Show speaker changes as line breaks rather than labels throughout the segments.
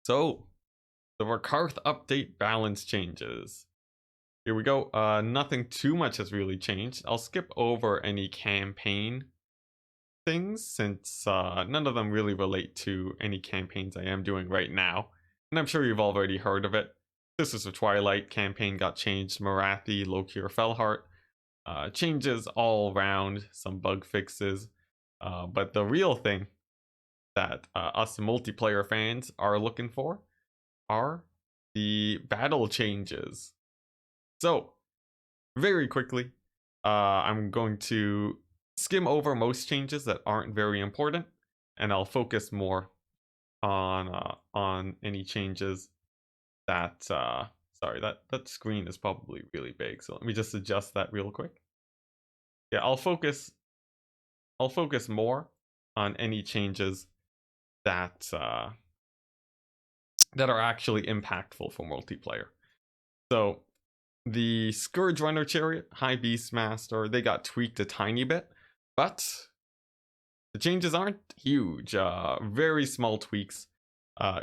So, the Rakarth update balance changes. Here we go. Nothing too much has really changed. I'll skip over any campaign things since none of them really relate to any campaigns I am doing right now. And I'm sure you've already heard of it. Sisters of Twilight campaign got changed. Marathi, Lokir, Fellheart. Changes all around, some bug fixes. But the real thing that us multiplayer fans are looking for are the battle changes. So, very quickly, I'm going to skim over most changes that aren't very important, and I'll focus more on any changes that sorry, that screen is probably really big, so let me just adjust that real quick. Yeah, I'll focus more on any changes that that are actually impactful for multiplayer. So the Scourge Runner Chariot, High Beastmaster, they got tweaked a tiny bit, but the changes aren't huge. Very small tweaks,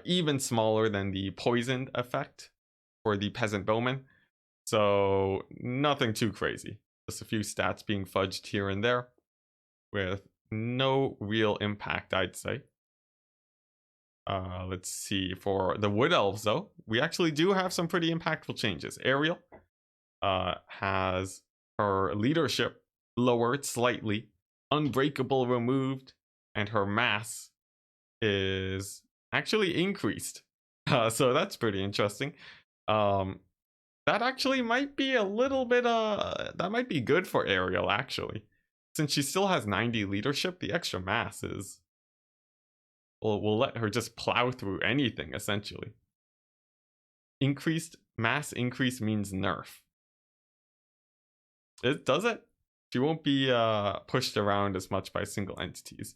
even smaller than the poisoned effect for the Peasant Bowman. So nothing too crazy. Just a few stats being fudged here and there with no real impact, I'd say. Let's see. For the Wood Elves, though, we actually do have some pretty impactful changes. Ariel has her leadership lowered slightly, Unbreakable removed, and her mass is actually increased. So that's pretty interesting. That actually might be a little bit that might be good for Ariel, actually. Since she still has 90 leadership, the extra mass is will let her just plow through anything, essentially. Increased mass increase means nerf. It does it? She won't be pushed around as much by single entities.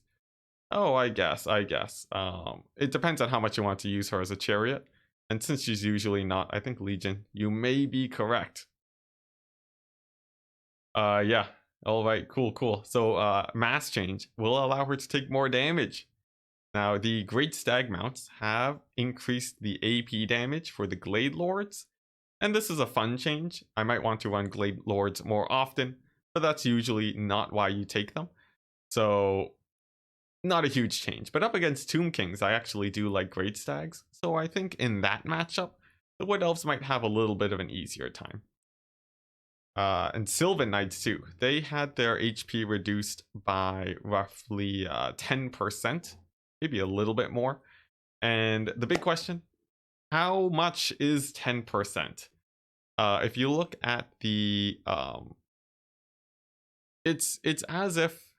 Oh, I guess. It depends on how much you want to use her as a chariot. And since she's usually not, I think Legion, you may be correct. Yeah. All right, cool. So, mass change will allow her to take more damage. Now, the Great Stag mounts have increased the AP damage for the Glade Lords, and this is a fun change. I might want to run Glade Lords more often, but that's usually not why you take them. So, not a huge change. But up against Tomb Kings, I actually do like Great Stags, so I think in that matchup, the Wood Elves might have a little bit of an easier time. And Sylvan Knights too. They had their HP reduced by roughly 10%. Maybe a little bit more. And the big question, how much is 10%? If you look at the it's as if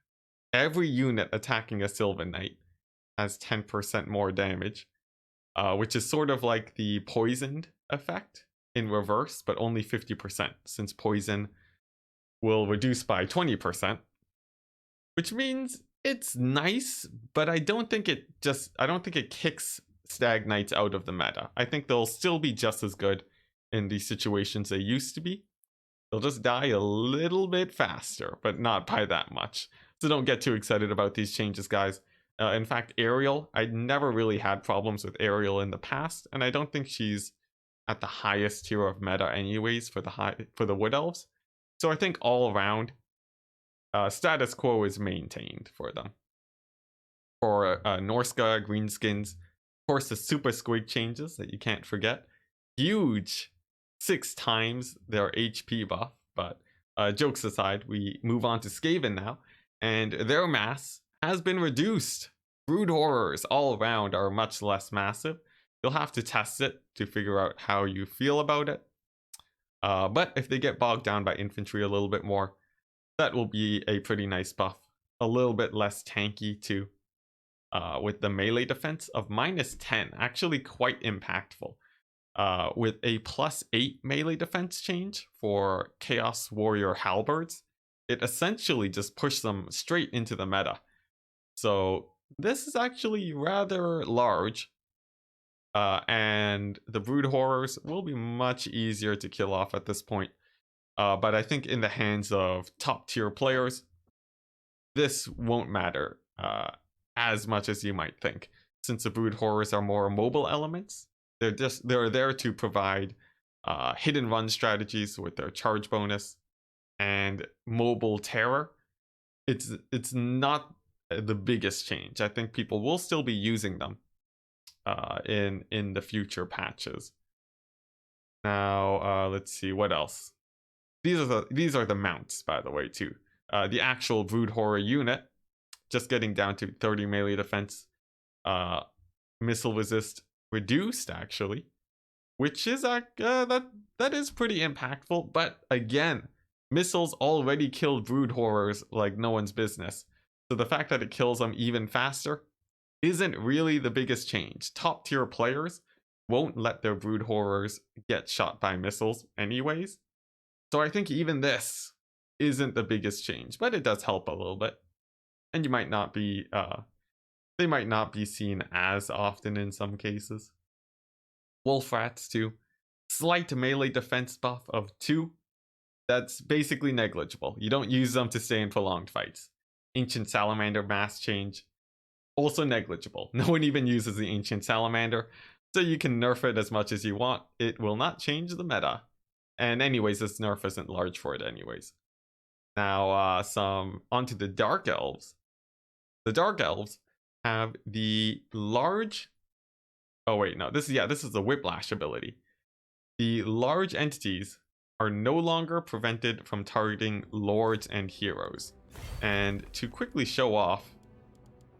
every unit attacking a Sylvan Knight has 10% more damage, which is sort of like the poisoned effect in reverse, but only 50%, since poison will reduce by 20%, which means it's nice, but I don't think it kicks Stag Knights out of the meta. I think they'll still be just as good in the situations they used to be. They'll just die a little bit faster, but not by that much. So don't get too excited about these changes, guys. In fact, Ariel, I never really had problems with Ariel in the past, and I don't think she's at the highest tier of meta anyways for the Wood Elves. So I think all around, status quo is maintained for them. For Norska, Greenskins, of course, the Super Squig changes that you can't forget. Huge, 6 times their HP buff. But jokes aside, we move on to Skaven now, and their mass has been reduced. Brood Horrors all around are much less massive. You'll have to test it to figure out how you feel about it. But if they get bogged down by infantry a little bit more, that will be a pretty nice buff. A little bit less tanky too. With the melee defense of -10, actually quite impactful. With a +8 melee defense change for Chaos Warrior Halberds, it essentially just pushed them straight into the meta. So this is actually rather large. And the Brood Horrors will be much easier to kill off at this point. But I think in the hands of top tier players, this won't matter as much as you might think. since the Brood Horrors are more mobile elements. They're there to provide hit and run strategies with their charge bonus and mobile terror. It's not the biggest change. I think people will still be using them in the future patches. Now let's see what else. These are the mounts, by the way, too. The actual Brood Horror unit, just getting down to 30 melee defense, missile resist reduced actually, which is that is pretty impactful. But again, missiles already killed Brood Horrors like no one's business, so the fact that it kills them even faster isn't really the biggest change. Top tier players won't let their Brood Horrors get shot by missiles anyways. So I think even this isn't the biggest change, but it does help a little bit. And you might not be, they might not be seen as often in some cases. Wolf Rats too. Slight melee defense buff of 2. That's basically negligible. You don't use them to stay in prolonged fights. Ancient Salamander mass change. Also negligible. No one even uses the Ancient Salamander, so you can nerf it as much as you want. It will not change the meta. And anyways, this nerf isn't large for it anyways. Now, onto the Dark Elves. The Dark Elves have the large... Oh wait, no, this is the Whiplash ability. The large entities are no longer prevented from targeting lords and heroes. And to quickly show off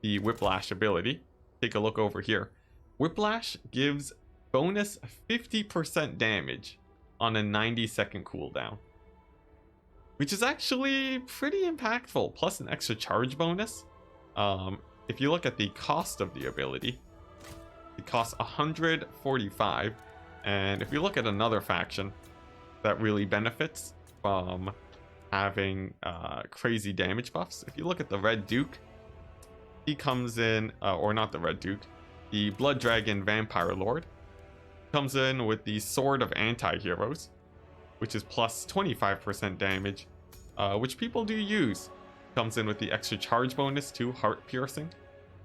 the Whiplash ability, take a look over here. Whiplash gives bonus 50% damage on a 90-second cooldown, which is actually pretty impactful, plus an extra charge bonus. If you look at the cost of the ability, it costs 145, and if you look at another faction that really benefits from having crazy damage buffs, if you look at the Red Duke, he comes in, or not the Red Duke, the Blood Dragon Vampire Lord comes in with the Sword of Anti-Heroes, which is plus 25% damage, which people do use. Comes in with the extra charge bonus to Heart Piercing,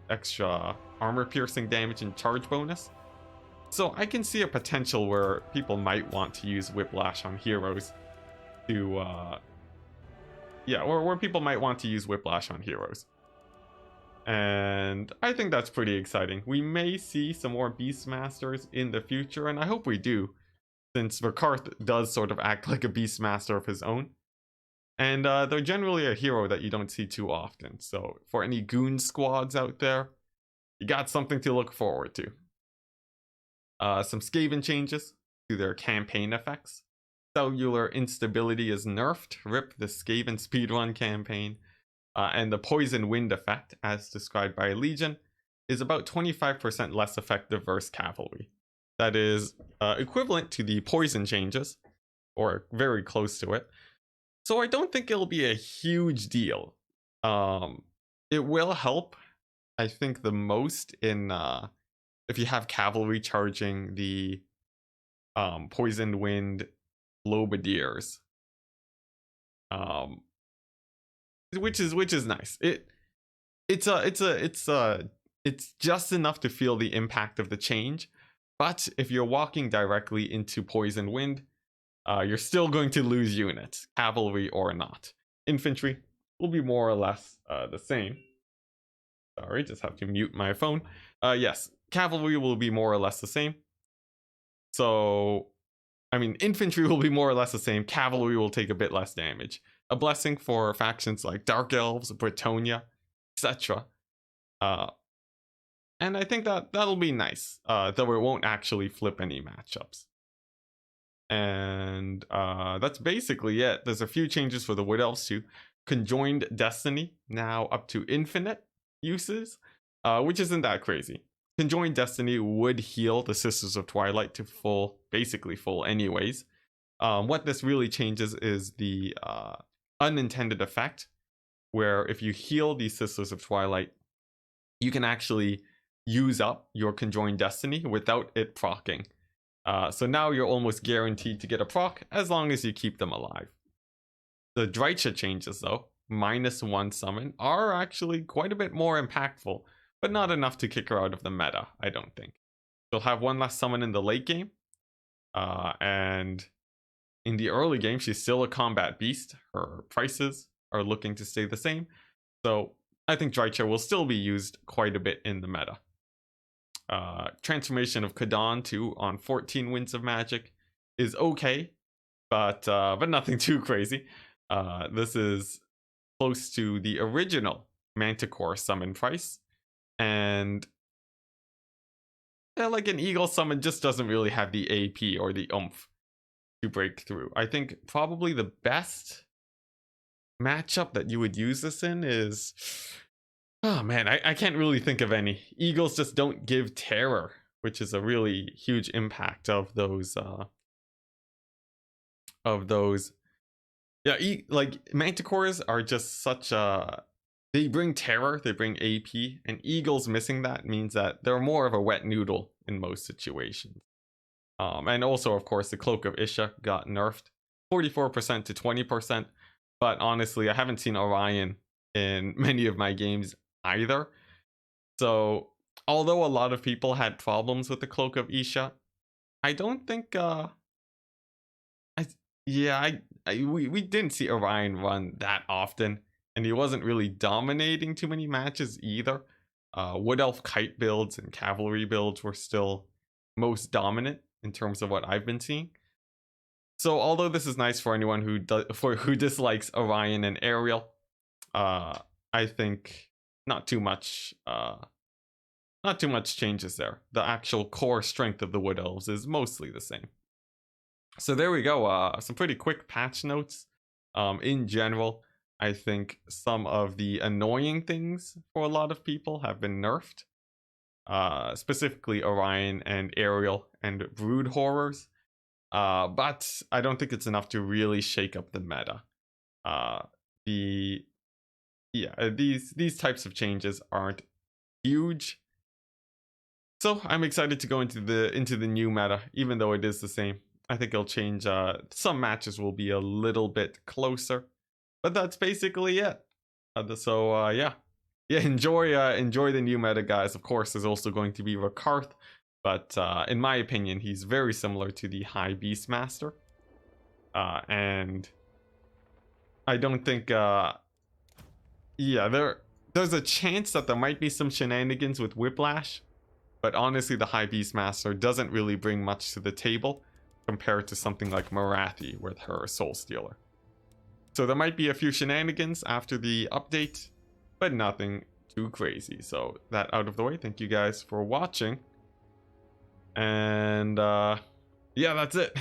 extra armor piercing damage and charge bonus. So I can see a potential where people might want to use Whiplash on heroes to, where people might want to use Whiplash on heroes. And I think that's pretty exciting. We may see some more Beastmasters in the future, and I hope we do, since Rakarth does sort of act like a Beastmaster of his own. And they're generally a hero that you don't see too often. So for any goon squads out there, you got something to look forward to. Some Skaven changes to their campaign effects. Cellular instability is nerfed. RIP the Skaven speedrun campaign. And the Poison Wind effect, as described by Legion, is about 25% less effective versus cavalry. That is equivalent to the poison changes, or very close to it. So I don't think it'll be a huge deal. It will help, I think, the most in if you have cavalry charging the Poisoned Wind Lobadiers. Which is nice. It's just enough to feel the impact of the change, but if you're walking directly into Poison Wind, you're still going to lose units, cavalry or not. Infantry will be more or less the same. Sorry, just have to mute my phone. Yes, cavalry will be more or less the same. So, I mean, infantry will be more or less the same. Cavalry will take a bit less damage. A blessing for factions like Dark Elves, Bretonia, etc. And I think that'll be nice, though it won't actually flip any matchups. And that's basically it. There's a few changes for the Wood Elves too. Conjoined Destiny, now up to infinite uses, which isn't that crazy. Conjoined Destiny would heal the Sisters of Twilight to basically full anyways. What this really changes is the unintended effect, where if you heal the Sisters of Twilight, you can actually use up your Conjoined Destiny without it proccing. So now you're almost guaranteed to get a proc as long as you keep them alive. The Drycha changes though, -1 summon, are actually quite a bit more impactful but not enough to kick her out of the meta, I don't think. She'll have one less summon in the late game, and in the early game, she's still a combat beast. Her prices are looking to stay the same, so I think Drycha will still be used quite a bit in the meta. Transformation of Kadan too on 14 Winds of Magic is okay, but nothing too crazy. This is close to the original Manticore summon price, and like an Eagle summon just doesn't really have the AP or the oomph to break through. I think probably the best matchup that you would use this in is, oh man, I can't really think of any. Eagles just don't give terror, which is a really huge impact of those yeah, like Manticores are just such a, they bring terror, they bring AP, and Eagles missing that means that they're more of a wet noodle in most situations. And also, of course, the Cloak of Isha got nerfed 44% to 20%, but honestly, I haven't seen Orion in many of my games either. So, although a lot of people had problems with the Cloak of Isha, I don't think we didn't see Orion run that often, and he wasn't really dominating too many matches either. Wood Elf Kite builds and Cavalry builds were still most dominant in terms of what I've been seeing. So although this is nice for anyone who dislikes Orion and Aerial, I think not too much changes there. The actual core strength of the Wood Elves is mostly the same. So there we go. Some pretty quick patch notes. In general, I think some of the annoying things for a lot of people have been nerfed. Specifically Orion and Aerial and Brood Horrors. But I don't think it's enough to really shake up the meta. These types of changes aren't huge. So I'm excited to go into the new meta, even though it is the same. I think it'll change. Some matches will be a little bit closer, but that's basically it. Yeah, enjoy the new meta, guys. Of course, there's also going to be Rakarth, but in my opinion, he's very similar to the High Beastmaster, and I don't think. There's a chance that there might be some shenanigans with Whiplash, but honestly, the High Beastmaster doesn't really bring much to the table compared to something like Marathi with her Soul Stealer. So there might be a few shenanigans after the update, but nothing too crazy. So that out of the way, thank you guys for watching. And yeah, that's it.